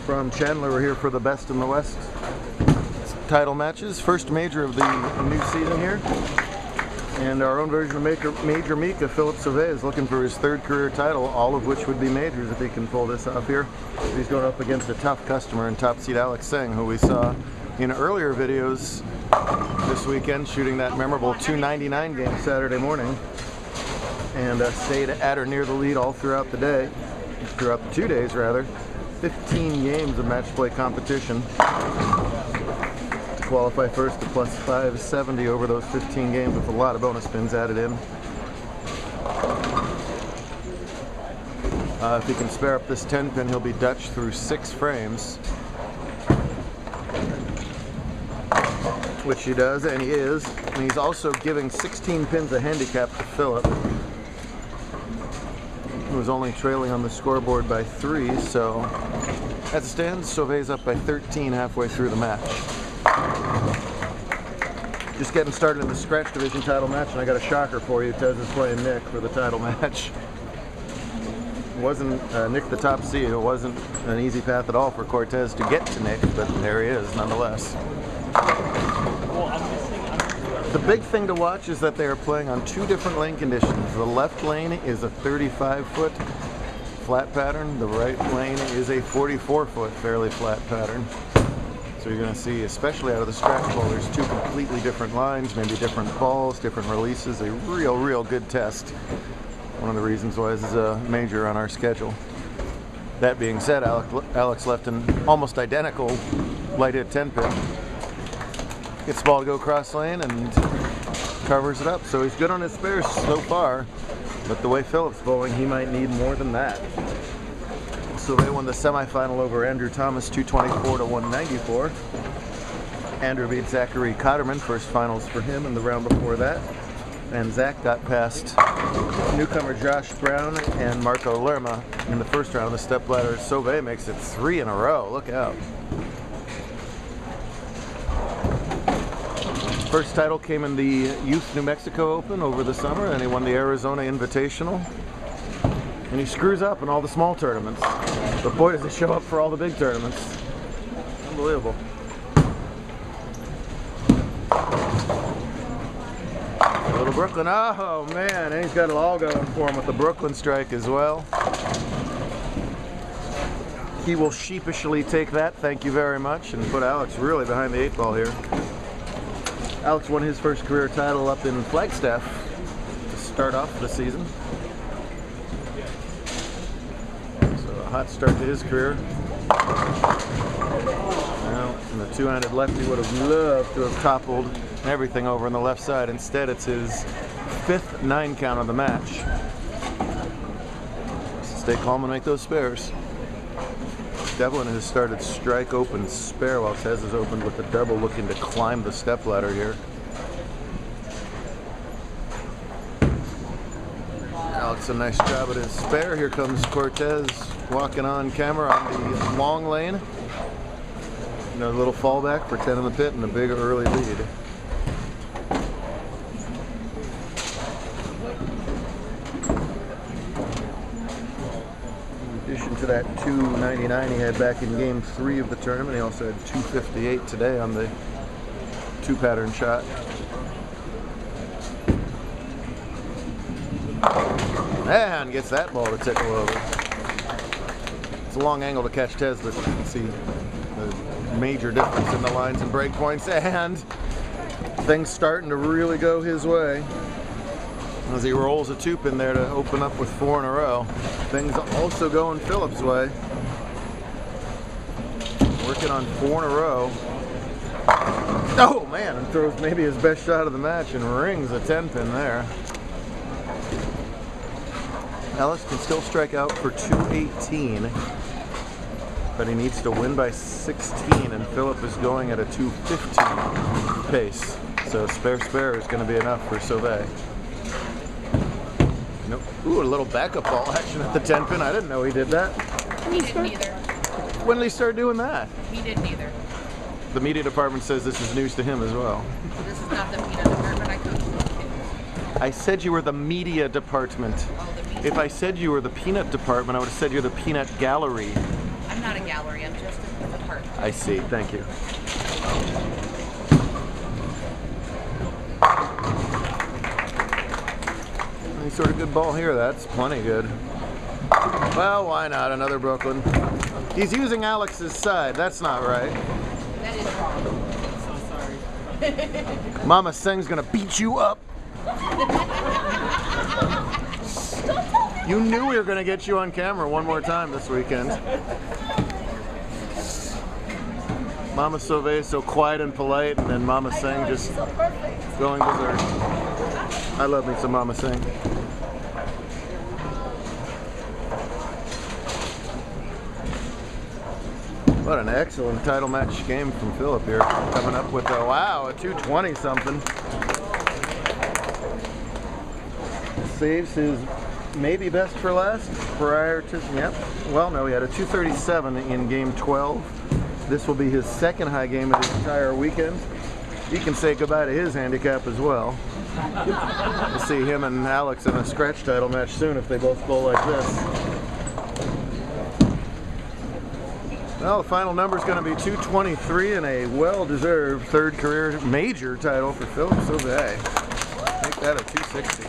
from Chandler. We're here for the Best in the West title matches. First major of the new season here. And our own version of Major Mika, Philip Sauvé, is looking for his third career title, all of which would be majors if he can pull this off here. He's going up against a tough customer in top seed Alex Singh, who we saw in earlier videos this weekend shooting that memorable 299 game Saturday morning, and stayed at or near the lead all throughout the day, throughout the 2 days rather. 15 games of match play competition to qualify first to plus 570 over those 15 games with a lot of bonus spins added in. If he can spare up this 10 pin, he'll be Dutch through 6 frames, which he does, and he is. And he's also giving 16 pins a handicap to Philip, who was only trailing on the scoreboard by 3, so as it stands, Sauvé's up by 13 halfway through the match. Just getting started in the scratch division title match, and I got a shocker for you. Tez is playing Nick for the title match. It wasn't Nick the top seed. It wasn't an easy path at all for Cortez to get to Nick, but there he is nonetheless. The big thing to watch is that they are playing on 2 different lane conditions. The left lane is a 35-foot flat pattern. The right lane is a 44-foot fairly flat pattern. So you're going to see, especially out of the scratch ball, there's 2 completely different lines, maybe different balls, different releases. A real good test. One of the reasons why this is a major on our schedule. That being said, Alex left an almost identical light hit 10 pin. Gets the ball to go cross lane and covers it up. So he's good on his spares so far, but the way Philip's bowling, he might need more than that. So they won the semifinal over Andrew Thomas 224 to 194. Andrew beat Zachary Cotterman, first finals for him in the round before that. And Zach got past newcomer Josh Brown and Marco Lerma in the first round of the stepladder. Sauvé makes it 3 in a row. Look out. First title came in the Youth New Mexico Open over the summer, and he won the Arizona Invitational. And he screws up in all the small tournaments, but boy does he show up for all the big tournaments. Unbelievable. Little Brooklyn, oh man, and he's got it all going for him with the Brooklyn strike as well. He will sheepishly take that, thank you very much, and put Alex really behind the 8 ball here. Alex won his first career title up in Flagstaff to start off the season. So a hot start to his career. Well, and the 2-handed lefty would have loved to have toppled everything over on the left side. Instead, it's his 5th 9 count of the match. So stay calm and make those spares. Devlin has started strike open spare while Tez is opened with the double, looking to climb the step ladder here. Alex, a nice job at his spare. Here comes Cortez walking on camera on the long lane. A little fallback for 10 in the pit and a big early lead. In addition to that 299 he had back in game 3 of the tournament, he also had 258 today on the 2-pattern shot. And gets that ball to tickle over. It's a long angle to catch Tez, but you can see the major difference in the lines and break points, and things starting to really go his way as he rolls a 2-pin there to open up with 4 in a row. Things also going Philip's way. Working on 4 in a row. Oh man, and throws maybe his best shot of the match and rings a 10-pin there. Alex can still strike out for 218, but he needs to win by 16, and Philip is going at a 215 pace. So spare is going to be enough for Sauvé. Nope. Ooh, a little backup ball action at the 10-pin. I didn't know he did that. He did neither. When did he start doing that? He did neither. The media department says this is news to him as well. This is not the media department. I coach little kids. I said you were the media department. Oh, the media. If I said you were the peanut department, I would have said you're the peanut gallery. I'm not a gallery. I'm characteristic of the part. I see. Thank you. Any sort of good ball here? That's plenty good. Well, why not? Another Brooklyn. He's using Alex's side. That's not right. That is wrong. So sorry. Mama Sing's gonna beat you up. You knew we were gonna get you on camera one more time this weekend. Mama Sauvé so quiet and polite, and then Mama Sing just going berserk. I love me some Mama Sing. What an excellent title match game from Philip here. Coming up with a, wow, a 220 something. Saves his maybe best for last prior to, yep. Well, no, he had a 237 in game 12. This will be his second high game of the entire weekend. He can say goodbye to his handicap as well. We'll see him and Alex in a scratch title match soon if they both bowl like this. Well, the final number is going to be 223 and a well-deserved third career major title for Philip Sauvé. Make that a 260.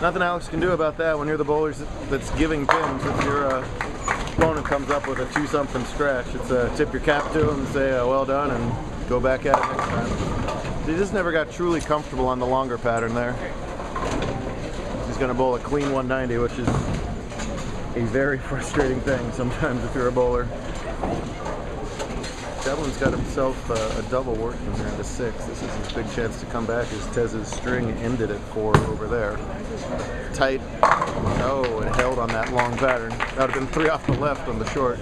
Nothing Alex can do about that when you're the bowler that's giving pins. If your opponent comes up with a 2-something scratch, it's tip your cap to him and say well done and go back at it next time. He just never got truly comfortable on the longer pattern there. He's going to bowl a clean 190, which is a very frustrating thing sometimes if you're a bowler. Devlin's got himself a double working here into 6. This is his big chance to come back as Tez's string ended at 4 over there. Tight. Oh, it held on that long pattern. That would have been 3 off the left on the short.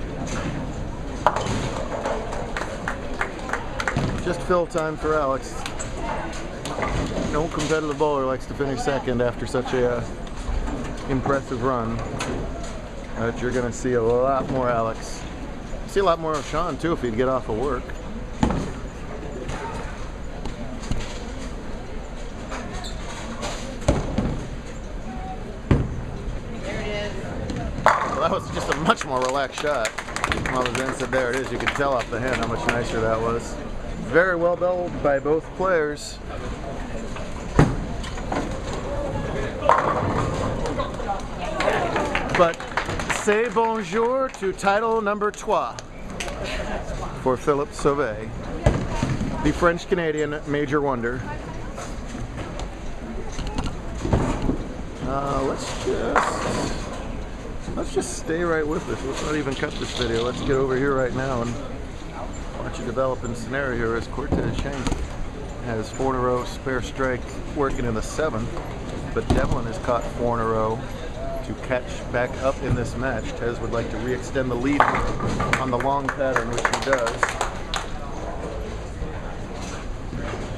Just fill time for Alex. No competitive bowler likes to finish second after such a impressive run. But you're going to see a lot more Alex. See a lot more of Sean too if he'd get off of work. There it is. Well, that was just a much more relaxed shot. While the Zen said there it is, you could tell off the hand how much nicer that was. Very well bowled by both players. But say bonjour to title number 3 for Philip Sauvé, the French-Canadian Major Wonder. Let's just stay right with this. Let's not even cut this video. Let's get over here right now and watch a developing scenario here as Cortez Shank has 4 in a row spare strike working in the 7th, but Devlin has caught 4 in a row to catch back up in this match. Tez would like to re-extend the lead on the long pattern, which he does.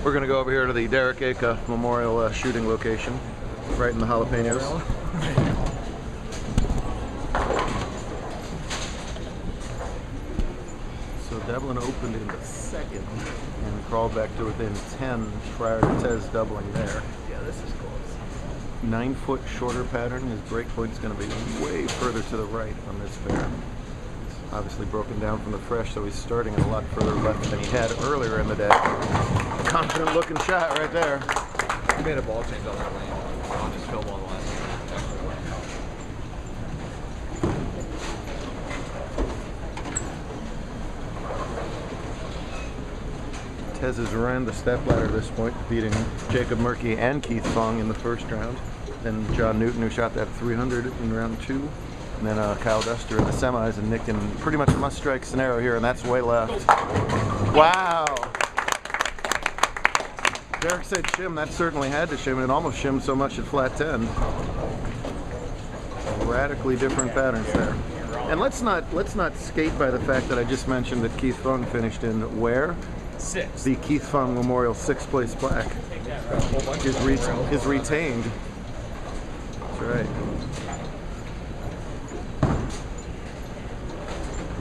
We're going to go over here to the Derek Acuff Memorial shooting location, right in the jalapenos. So Devlin opened in the 2nd and crawled back to within 10 prior to Tez doubling there. Yeah, this is close. 9-foot shorter pattern. His break point's going to be way further to the right on this pair. It's obviously broken down from the fresh, so he's starting a lot further left than he had earlier in the day. Confident looking shot right there. He made a ball change on that lane. I'll just film all the last. Tez has ran the step ladder at this point, beating Jacob Murky and Keith Fong in the first round. Then John Newton, who shot that 300 in round 2. And then Kyle Duster in the semis, and Nick in pretty much a must-strike scenario here, and that's way left. Wow! Derek said shim, that certainly had to shim. It almost shimmed so much at flat 10. Radically different patterns there. And let's not skate by the fact that I just mentioned that Keith Fong finished in where? 6. The Keith Fong Memorial 6th place plaque is retained. That's right.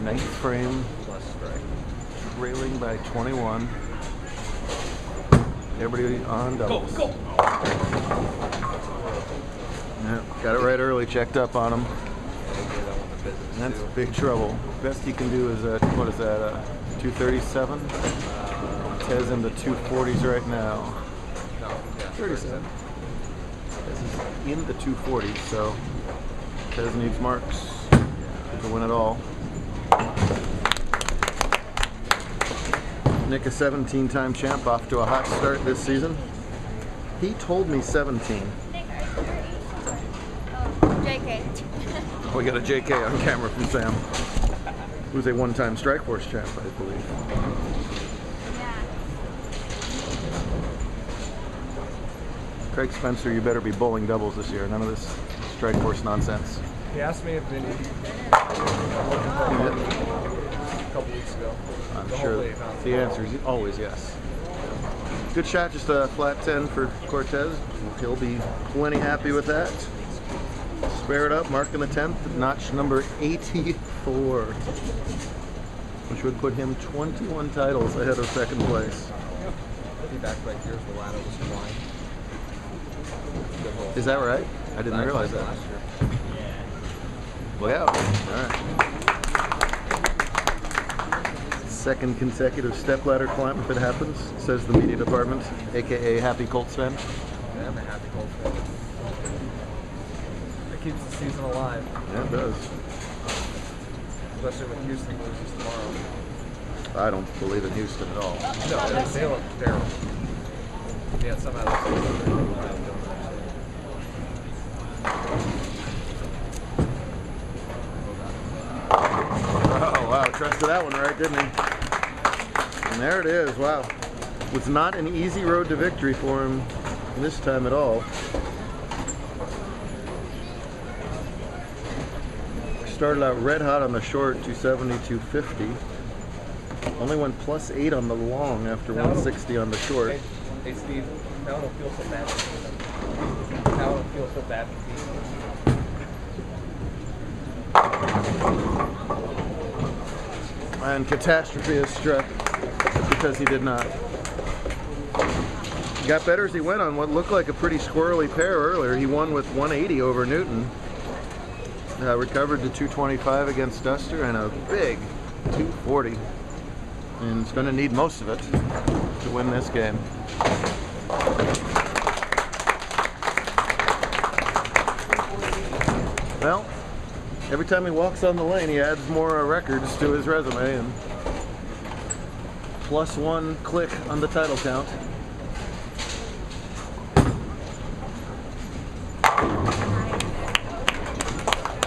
9th frame, trailing by 21. Everybody on doubles. Go! Yeah, got it right early, checked up on him. That's big trouble. Best he can do is, what is that, 237? Tez in the 240s right now. No, yeah. 37. Tez is in the 240s, so Tez needs marks to win it all. Nick, a 17-time champ, off to a hot start this season. He told me 17. JK. We got a JK on camera from Sam, who's a one-time Strikeforce champ, I believe. Yeah. Craig Spencer, you better be bowling doubles this year. None of this Strikeforce nonsense. He asked me if Vinny a couple weeks ago. I'm sure the answer is always yes. Good shot, just a flat 10 for Cortez. He'll be plenty happy with that. Spare it up, marking the 10th, notch number 84, which would put him 21 titles ahead of second place. He back-to-back years the ladder was flying. Good ball. Is that right? I didn't realize that. Last year. Look out. All right. Second consecutive stepladder climb if it happens, says the media department, aka Happy Colts fan. Yeah, I'm a happy Colts fan. It keeps the season alive. Yeah, it does. Especially when Houston loses tomorrow. I don't believe in Houston at all. No, they look terrible. Yeah, somehow they're Oh, wow, trusted that one right, didn't he? And there it is, wow. Was not an easy road to victory for him this time at all. Started out red hot on the short, 270, 250. Only went +8 on the long after 160 on the short. Hey Steve, now I don't feel so bad. Now I don't feel so bad for And catastrophe has struck because he did not. He got better as he went on what looked like a pretty squirrely pair earlier. He won with 180 over Newton. Recovered to 225 against Duster and a big 240. And he's going to need most of it to win this game. Well, every time he walks on the lane, he adds more records to his resume, and +1 click on the title count.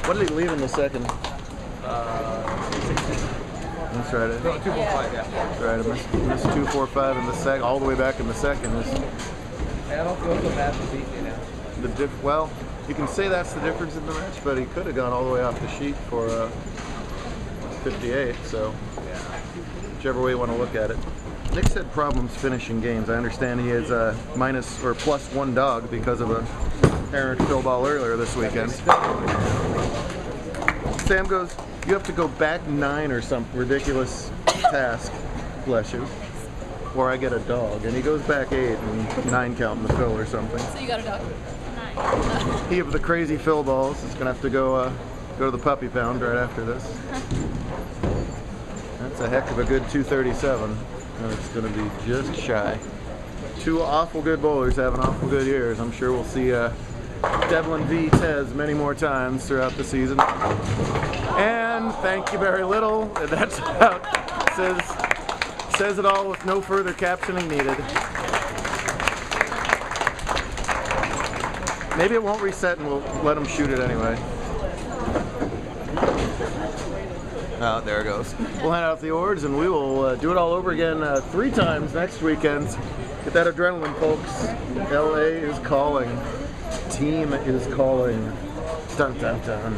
What did he leave in the second? 260. That's right. No, 245, yeah. That's right. I missed 245 in the second, all the way back in the second. Hey, I don't feel so bad for beating you now. Well, you can say that's the difference in the match, but he could have gone all the way off the sheet for 58. So, Yeah. whichever way you want to look at it. Nick's had problems finishing games. I understand he is a minus or +1 dog because of a errant fill ball earlier this weekend. Sam goes, you have to go back 9 or some ridiculous task, bless you, or I get a dog. And he goes back 8 and 9 count in the fill or something. So you got a dog? He of the crazy fill balls is gonna have to go to the puppy pound right after this. That's a heck of a good 237. And it's gonna be just shy. Two awful good bowlers having awful good years. I'm sure we'll see Devlin v. Tez many more times throughout the season. And thank you very little. That's about says it all with no further captioning needed. Maybe it won't reset and we'll let him shoot it anyway. Oh, there it goes. We'll hand out the awards and we will do it all over again 3 times next weekend. Get that adrenaline, folks. LA is calling. Team is calling. Dun dun dun.